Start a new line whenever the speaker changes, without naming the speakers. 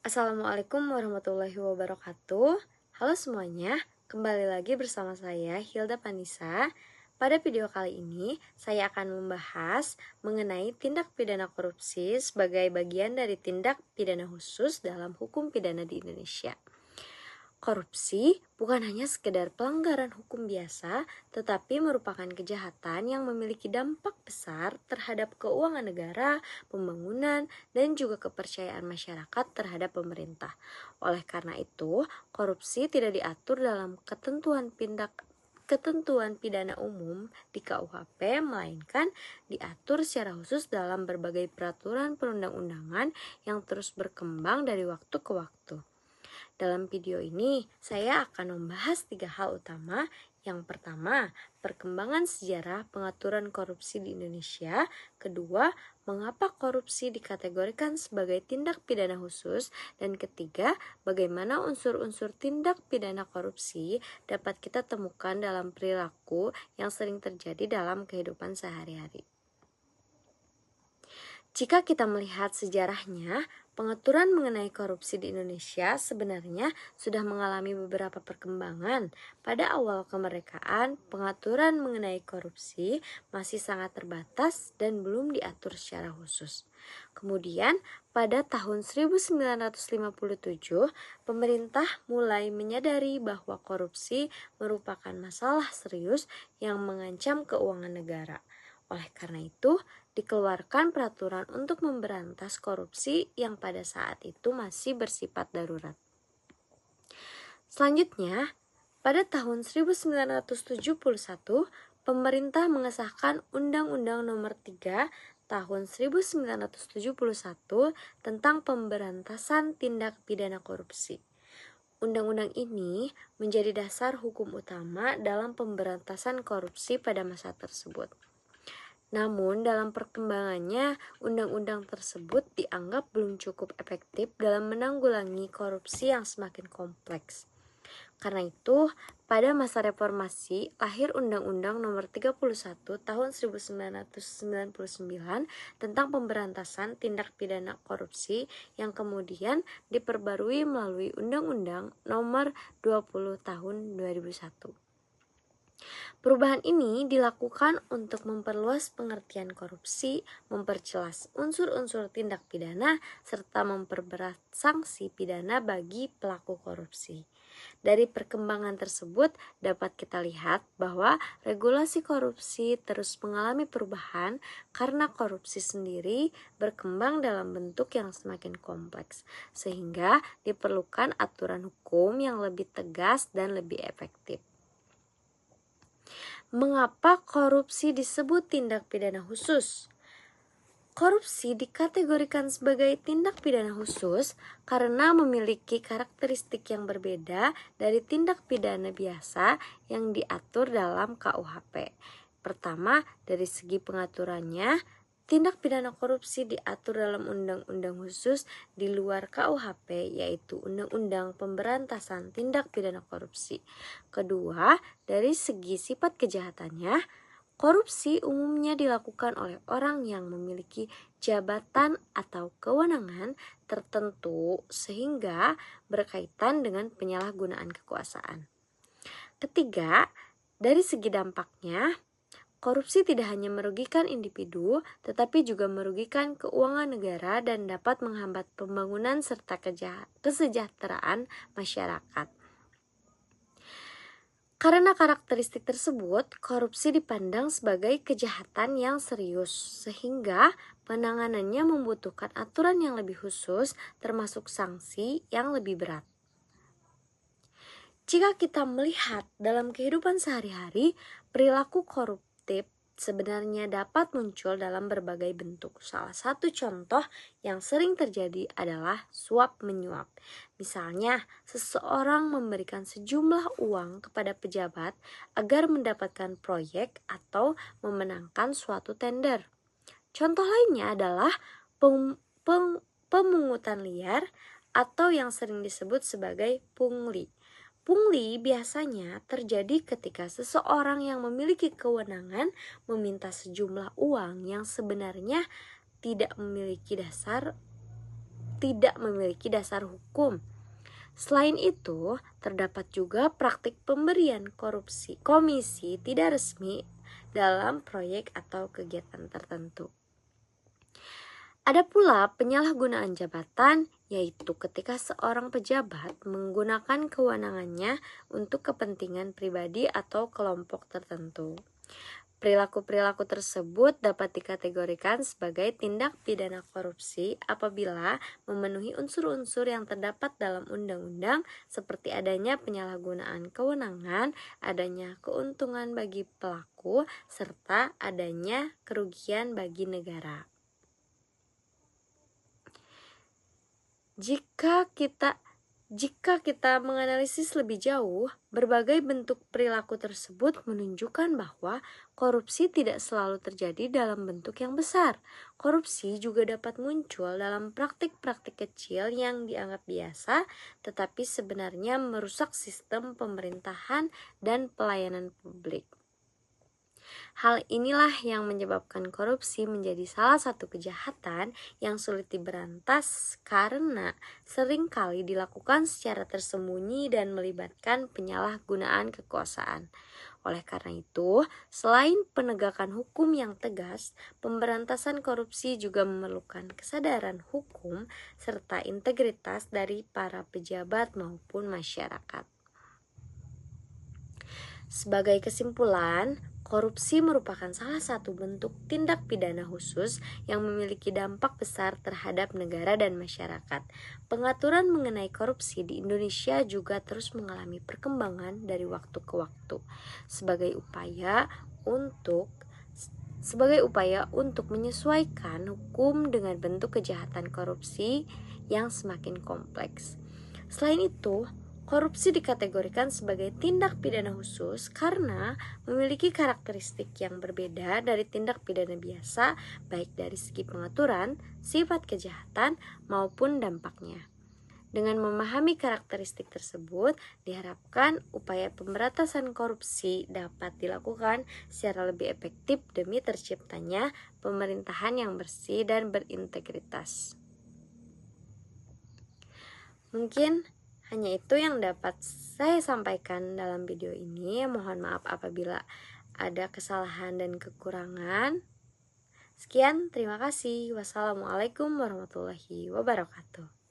Assalamualaikum warahmatullahi wabarakatuh. Halo semuanya, kembali lagi bersama saya Hilda Panisa. Pada video kali ini, saya akan membahas mengenai tindak pidana korupsi sebagai bagian dari tindak pidana khusus dalam hukum pidana di Indonesia. Korupsi bukan hanya sekedar pelanggaran hukum biasa, tetapi merupakan kejahatan yang memiliki dampak besar terhadap keuangan negara, pembangunan, dan juga kepercayaan masyarakat terhadap pemerintah. Oleh karena itu, korupsi tidak diatur dalam ketentuan pidana umum di KUHP, melainkan diatur secara khusus dalam berbagai peraturan perundang-undangan yang terus berkembang dari waktu ke waktu. Dalam video ini, saya akan membahas 3 hal utama. Yang pertama, perkembangan sejarah pengaturan korupsi di Indonesia. Kedua, mengapa korupsi dikategorikan sebagai tindak pidana khusus. Dan ketiga, bagaimana unsur-unsur tindak pidana korupsi dapat kita temukan dalam perilaku yang sering terjadi dalam kehidupan sehari-hari. Jika kita melihat sejarahnya, pengaturan mengenai korupsi di Indonesia sebenarnya sudah mengalami beberapa perkembangan. Pada awal kemerdekaan, pengaturan mengenai korupsi masih sangat terbatas dan belum diatur secara khusus. Kemudian, pada tahun 1957, pemerintah mulai menyadari bahwa korupsi merupakan masalah serius yang mengancam keuangan negara. Oleh karena itu, dikeluarkan peraturan untuk memberantas korupsi yang pada saat itu masih bersifat darurat. Selanjutnya, pada tahun 1971, pemerintah mengesahkan Undang-Undang Nomor 3 tahun 1971 tentang pemberantasan tindak pidana korupsi. Undang-undang ini menjadi dasar hukum utama dalam pemberantasan korupsi pada masa tersebut. Namun, dalam perkembangannya, undang-undang tersebut dianggap belum cukup efektif dalam menanggulangi korupsi yang semakin kompleks. Karena itu, pada masa reformasi, lahir Undang-Undang Nomor 31 Tahun 1999 tentang pemberantasan tindak pidana korupsi yang kemudian diperbarui melalui Undang-Undang Nomor 20 Tahun 2001. Perubahan ini dilakukan untuk memperluas pengertian korupsi, memperjelas unsur-unsur tindak pidana, serta memperberat sanksi pidana bagi pelaku korupsi. Dari perkembangan tersebut dapat kita lihat bahwa regulasi korupsi terus mengalami perubahan karena korupsi sendiri berkembang dalam bentuk yang semakin kompleks, sehingga diperlukan aturan hukum yang lebih tegas dan lebih efektif. Mengapa korupsi disebut tindak pidana khusus? Korupsi dikategorikan sebagai tindak pidana khusus karena memiliki karakteristik yang berbeda dari tindak pidana biasa yang diatur dalam KUHP. Pertama, dari segi pengaturannya, tindak pidana korupsi diatur dalam undang-undang khusus di luar KUHP, yaitu Undang-Undang Pemberantasan Tindak Pidana Korupsi. Kedua, dari segi sifat kejahatannya, korupsi umumnya dilakukan oleh orang yang memiliki jabatan atau kewenangan tertentu sehingga berkaitan dengan penyalahgunaan kekuasaan. Ketiga, dari segi dampaknya, korupsi tidak hanya merugikan individu, tetapi juga merugikan keuangan negara dan dapat menghambat pembangunan serta kesejahteraan masyarakat. Karena karakteristik tersebut, korupsi dipandang sebagai kejahatan yang serius, sehingga penanganannya membutuhkan aturan yang lebih khusus, termasuk sanksi yang lebih berat. Jika kita melihat dalam kehidupan sehari-hari, perilaku koruptif sebenarnya dapat muncul dalam berbagai bentuk. Salah satu contoh yang sering terjadi adalah suap-menyuap. Misalnya, seseorang memberikan sejumlah uang kepada pejabat agar mendapatkan proyek atau memenangkan suatu tender. Contoh lainnya adalah pemungutan liar atau yang sering disebut sebagai pungli. Pungli biasanya terjadi ketika seseorang yang memiliki kewenangan meminta sejumlah uang yang sebenarnya tidak memiliki dasar tidak memiliki dasar hukum. Selain itu, terdapat juga praktik pemberian komisi tidak resmi dalam proyek atau kegiatan tertentu. Ada pula penyalahgunaan jabatan, yaitu ketika seorang pejabat menggunakan kewenangannya untuk kepentingan pribadi atau kelompok tertentu. Perilaku-perilaku tersebut dapat dikategorikan sebagai tindak pidana korupsi apabila memenuhi unsur-unsur yang terdapat dalam undang-undang seperti adanya penyalahgunaan kewenangan, adanya keuntungan bagi pelaku, serta adanya kerugian bagi negara. Jika kita menganalisis lebih jauh, berbagai bentuk perilaku tersebut menunjukkan bahwa korupsi tidak selalu terjadi dalam bentuk yang besar. Korupsi juga dapat muncul dalam praktik-praktik kecil yang dianggap biasa, tetapi sebenarnya merusak sistem pemerintahan dan pelayanan publik. Hal inilah yang menyebabkan korupsi menjadi salah satu kejahatan yang sulit diberantas karena seringkali dilakukan secara tersembunyi dan melibatkan penyalahgunaan kekuasaan. Oleh karena itu, selain penegakan hukum yang tegas, pemberantasan korupsi juga memerlukan kesadaran hukum serta integritas dari para pejabat maupun masyarakat. Sebagai kesimpulan, korupsi merupakan salah satu bentuk tindak pidana khusus yang memiliki dampak besar terhadap negara dan masyarakat. Pengaturan mengenai korupsi di Indonesia juga terus mengalami perkembangan dari waktu ke waktu sebagai upaya untuk menyesuaikan hukum dengan bentuk kejahatan korupsi yang semakin kompleks. Selain itu, korupsi dikategorikan sebagai tindak pidana khusus karena memiliki karakteristik yang berbeda dari tindak pidana biasa, baik dari segi pengaturan, sifat kejahatan, maupun dampaknya. Dengan memahami karakteristik tersebut, diharapkan upaya pemberantasan korupsi dapat dilakukan secara lebih efektif demi terciptanya pemerintahan yang bersih dan berintegritas. Mungkin hanya itu yang dapat saya sampaikan dalam video ini. Mohon maaf apabila ada kesalahan dan kekurangan. Sekian, terima kasih. Wassalamualaikum warahmatullahi wabarakatuh.